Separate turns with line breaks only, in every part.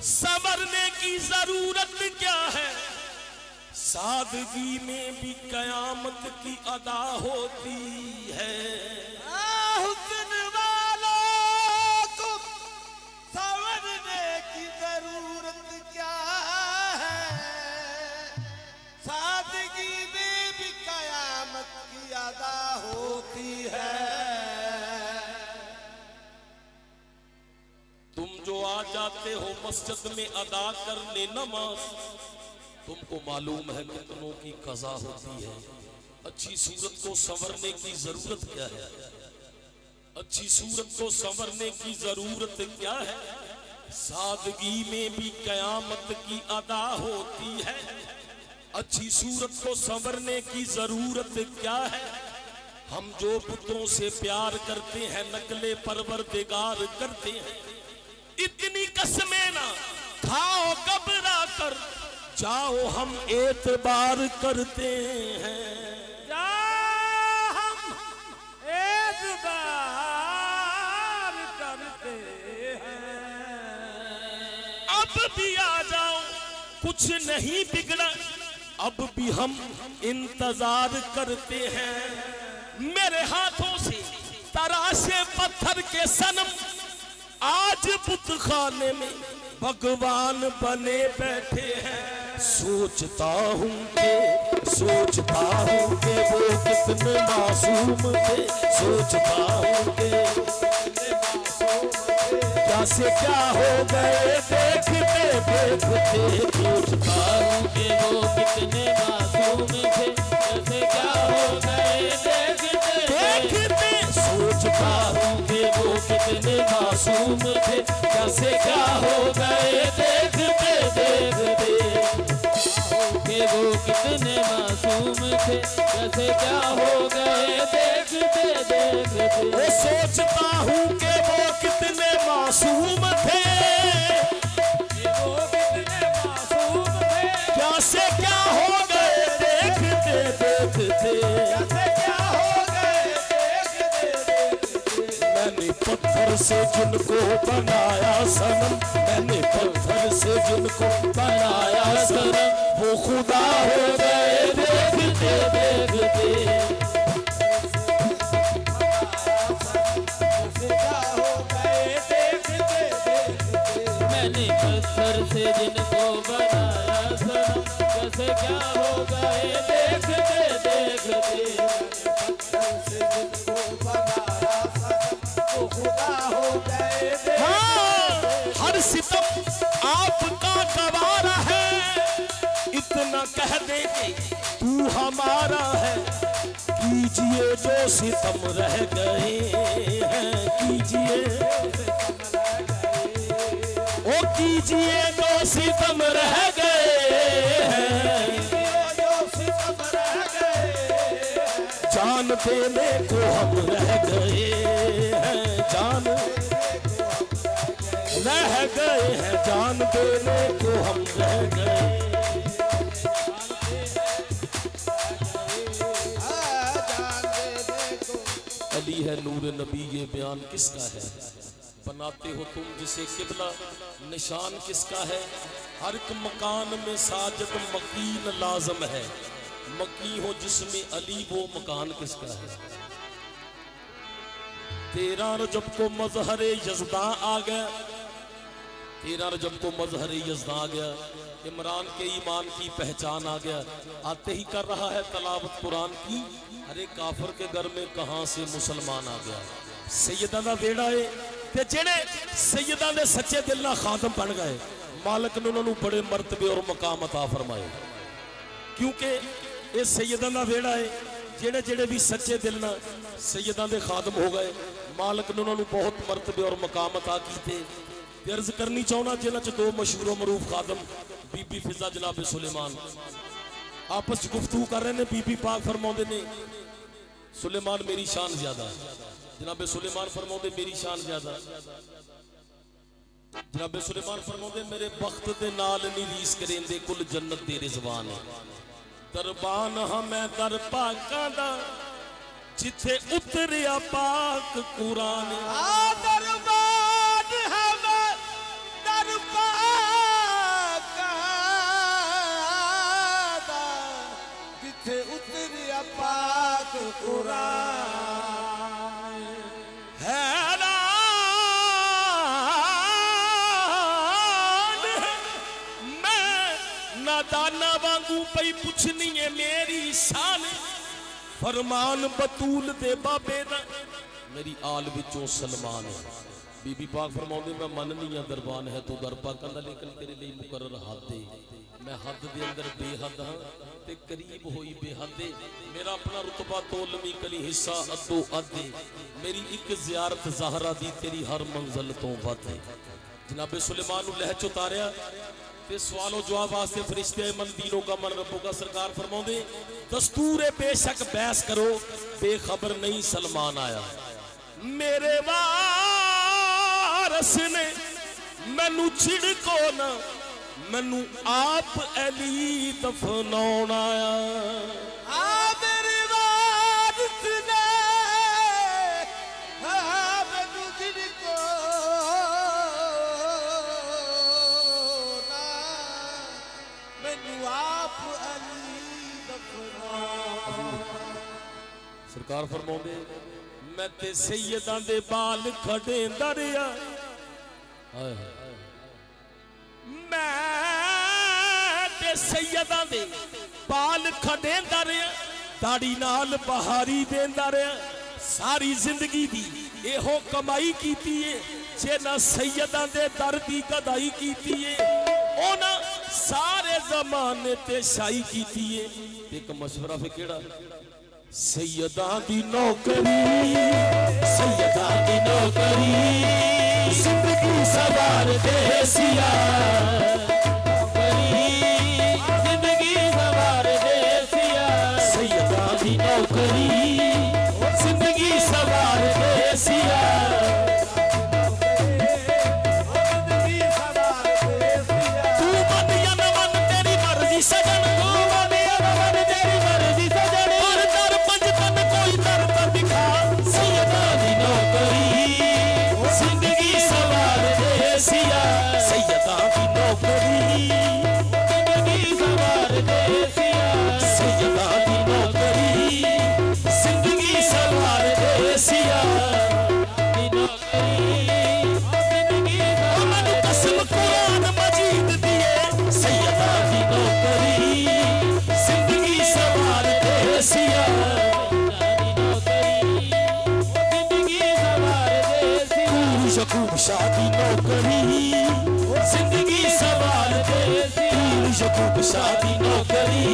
संवरने की जरूरत क्या है, सादगी में भी कयामत की अदा होती है।
हुस्न वालों को संवरने की जरूरत क्या है, सादगी में भी कयामत की अदा होती है।
तुम जो आ जाते हो मस्जिद में अदा करने नमाज, तुमको मालूम है कितनों की कज़ा होती है। अच्छी सूरत को संवरने की जरूरत क्या है, अच्छी सूरत को संवरने की जरूरत क्या है, सादगी में भी कयामत की अदा होती है। अच्छी सूरत को संवरने की जरूरत क्या है, हम जो पुत्रों से प्यार करते हैं नकले परवरदिगार करते हैं। इतनी कसमें ना खाओ घबरा कर, जाओ हम एतबार करते हैं।
हम एतबार करते हैं।
अब भी आ जाओ कुछ नहीं बिगड़ा, अब भी हम इंतजार करते हैं। मेरे हाथों से तराशे पत्थर के सनम आज बुत खाने में भगवान बने बैठे हैं। सोचता हूँ कि वो कितने मासूम थे, सोचता हूँ कि क्या से क्या हो गए देखते देखते। सोचता हूँ कि वो कितने मासूम थे, कैसे क्या हो गए देखते देखते। सोचता हूँ कि वो कितने मासूम थे, कैसे क्या हो गए देखते देखते। कि वो कितने मासूम थे, कैसे क्या हो गए देखते देखते। वो सोचता हूँ कि वो कितने मासूम थे,
वो कितने मासूम थे,
कैसे क्या हो गए देखते देखते।
कैसे क्या हो गए देखते देखते।
मैंने पत्थर से जिनको बनाया सनम, मैंने पत्थर से जिनको बनाया सनम, वो खुदा हो गए देखते देखते।
मैंने पत्थर से जिनको बनाया सनम, कैसे क्या हो गए देखते देखते। पत्थर से जिनको बनाया सनम, वो खुदा हो गए देखते।
हाँ, हर सितम आपका गवारा है, इतना कह दे कि तू हमारा है। कीजिए जो सितम रह गए हैं, कीजिए ओ कीजिए जो सितम रह गए हैं। जान देने को हम रह गए हैं, जान रह गए हैं, जान देने को हम रह गए। अली है नूर नबी ये बयान किसका है, बनाते हो तुम जिसे किबला निशान किसका है। हर एक मकान में साजद मकीन लाजम है, मकी हो जिसमें अली वो मकान किसका है। 13 रजब को मजहर यज़दा आ गया, 13 रजब को मजहर यज़दा आ गया। इमरान के ईमान की पहचान आ गया, आते ही कर रहा है तलावत कुरान की। अरे काफर के घर में कहां से मुसलमान आ गया। सैयदा दा वेड़ा है ते जेड़े सैयदा दे सच्चे दिल नाल खादम बन गए, मालिक ने उन्होंने बड़े मर्तबे और मकाम अता फरमाए। क्योंकि ये सैयदा दा वेड़ा है, जेड़े जेड़े भी सच्चे दिल नाल सैयदा दे खादम हो गए, मालिक ने उन्होंने बहुत मर्तबे और मकाम अता कीते। अर्ज करनी चाहना जिन्हां च दो मशहूर मरूफ खादम बीबी फिजा जनाब सुलेमान आपस च गुफ्तगू कर रहे हैं। बीबी पाक फरमाते ने सुलेमान मेरी शान ज्यादा, जनाब सुलेमान फरमाते मेरी शान ज्यादा। जनाब सुलेमान फरमाते मेरे बख्त दे नाल नहीं रीस करेंदे कुल जन्नत दे रिजवान। दरबान हां मैं दर पाकां दा जिथे उतरिया पाक कुरान।
दरबान है मैं दर पाक मुस्कुराए।
हैरान मैं नादाना वांगू पई पुछनी है मेरी शान, फरमान बतूल दे बाबे दा मेरी आल विचों सलमान है। बीबी पाक फरमाउंदी मैं मननी है दरबान है तो दरपा कहंदा लेकिन तेरे लिए मुकर्रर हद है, मैं हद दे अंदर बेहद हां ते करीब होई बेहद। मेरा अपना रुतबा तोलमी कली हिस्सा अद्दो अद्दे, मेरी एक ज़ियारत ज़हरा दी तेरी हर मंजिल तो वध है। जनाब सुलेमान नु लहच उतारिया ते सवालों जवाब वास्ते फरिश्ते मन दीनों का मन रब्बों का सरकार फरमाउंदे दस्तूर बेशक बहस करो बेखबर नहीं सलमान आया। मेरे वारस ने मैनू छिड़को ना मैनू आप अली दफनाउण आया।
मेरे वारिस ने मैनू छिड़को ना मैनू आप अली दफनाउण।
सरकार फरमाउंदे मैं ते सैयदां दे बाल खड़ेंदा रिहा, मैं ते सैयदां दे बाल खड़ेंदा रिहा, दाड़ी नाल बहारी देंदा रिहा। सारी जिंदगी दी एहो कमाई कीती है, जे ना सैयदां दे दर दी गदाई कीती है ओना सारे जमाने ते शाही कीती है। एक मशवरा फिर केड़ा सैयदां दी नौकरी, सैयदां दी नौकरी जिंदगी सवार देसिया,
जिंदगी सवार देसिया।
सैयदां दी नौकरी जिंदगी सवार देसिया।
जिंदगी सवार देसिया।
तू मन या न मन तेरी मर्जी सजन, तू मन या न मन तेरी मर्जी सजन, हर दर पंजतन कोई दर पर दिखा। सैयदां दी नौकरी जिंदगी सवार देसिया, सैयदां दी नौकरी
जिंदगी सवार देसिया।
सैयदां दी नौकरी जिंदगी सवार देसिया। मैनू कसम कुरान मजीद दिए सैयदां दी नौकरी जिंदगी सवार देसिया। यकूब शाह दी नौकरी जिंदगी सवार देसिया, यकूब शाह दी नौकरी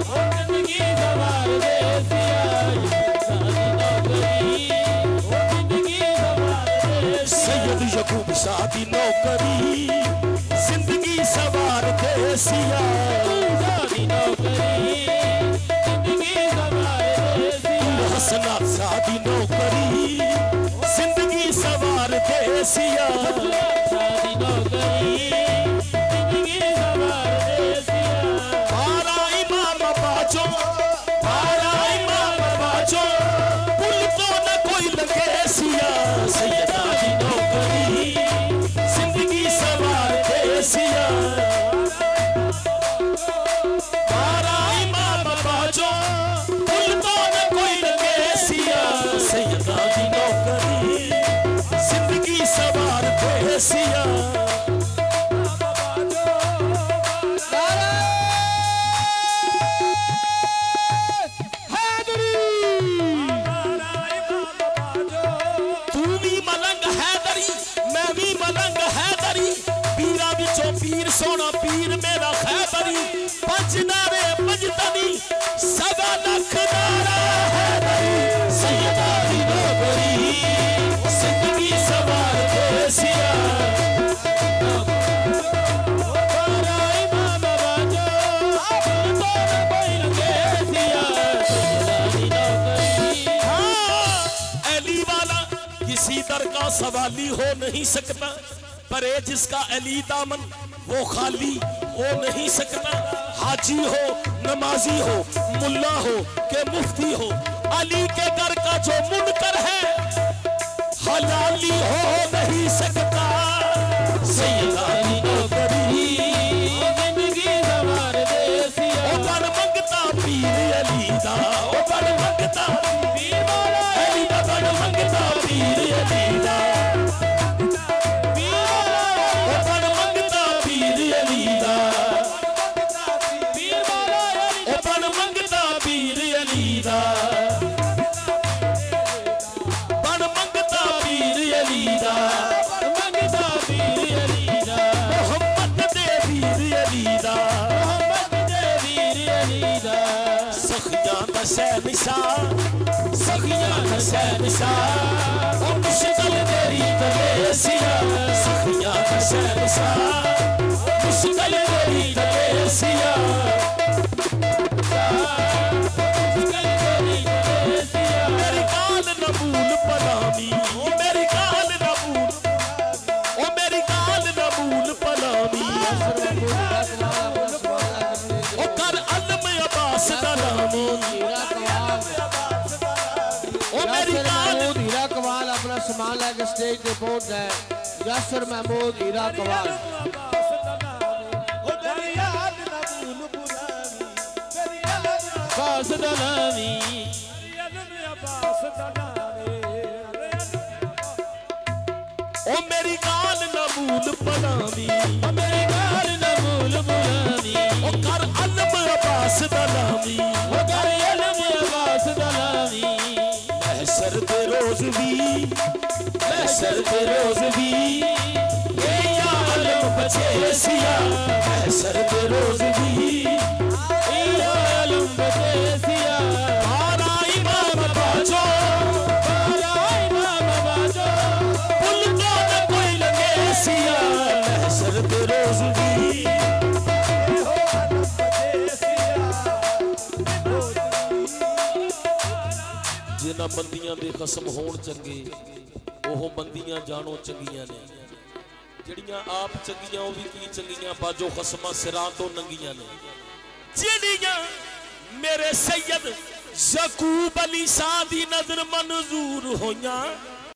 जिंदगी सवार देसिया। जिंदगी सवार देसिया।
सैयद यकूब शाह दी नौकरी जिंदगी सवार देसिया। हसनात शाह दी नौकरी जिंदगी सवार देसिया। पारा इमाम बाजो, पारा इमाम बाजो पुल तो न कोई लगे सिया। सैयदां दी नौकरी जिंदगी सवार देसिया। पारा इमाम बाजो पुल तो न कोई लगे सिया। सैयदां दी नौकरी जिंदगी सवार देसिया। तू भी मलंग हैदरी मैं भी मलंग हैदरी, पीरा बिचो पीर सोना पीर मेरा खैबरी। पंज नारे पंजतनी सवा लख नारा हैदरी। सैयदां दी नौकरी जिंदगी सवार देसिया। अली वाला किसी दर का सवाली हो नहीं सकता, पर जिसका अली दामन वो खाली हो नहीं सकता। हाजी हो नमाजी हो मुल्ला हो के मुफ्ती हो, अली के घर का जो मुनकर है हलाली हो नहीं सकता। सैयदां दी नौकरी
जिंदगी सवार देसिया।
ओ पर मंगता पीर अली दा, ओ पर मंगता नशे निशा सखियां नशे निशा ओ मुश्किल तेरी तलेसिया सखियां नशे निशा मुश्किल तेरी तलेसिया मेरी गाल न भूल पलामी मेरी गाल न भूल ओ मेरी गाल न भूल पलामी ओ कर अलम अब्बास दलामी ओ मेरी गाल
हीरा कवाल अपना सामान लेके स्टेज पे पहुंच गए यासर महमूद हीरा कवाल अब्बास दलामी
ओ मेरी गाल न भूल पलामी
ओ मेरी गाल न भूल बुलामी
ओ कर अलम अब्बास दलामी
ओ कर अलम अब्बास दलामी
महशर दे रोज भी महशर दे रोज भी ये आलम बचे सिया महशर दे रोज भी
ये आलम बचे सिया
आरा इमाम बाजो पुल को न कोई लगे सिया महशर दे रोज भी जिन्हां बंदियां दे खसम होण चंगे ओह बंदियां जानो चंगियां ने जिहड़ियां आप चंगियां ओ भी की चंगियां बाजो खसमां सिरां तो नंगियां ने जिहड़ियां मेरे सैयद यकूब अली शाह दी नजर मंजूर होइयां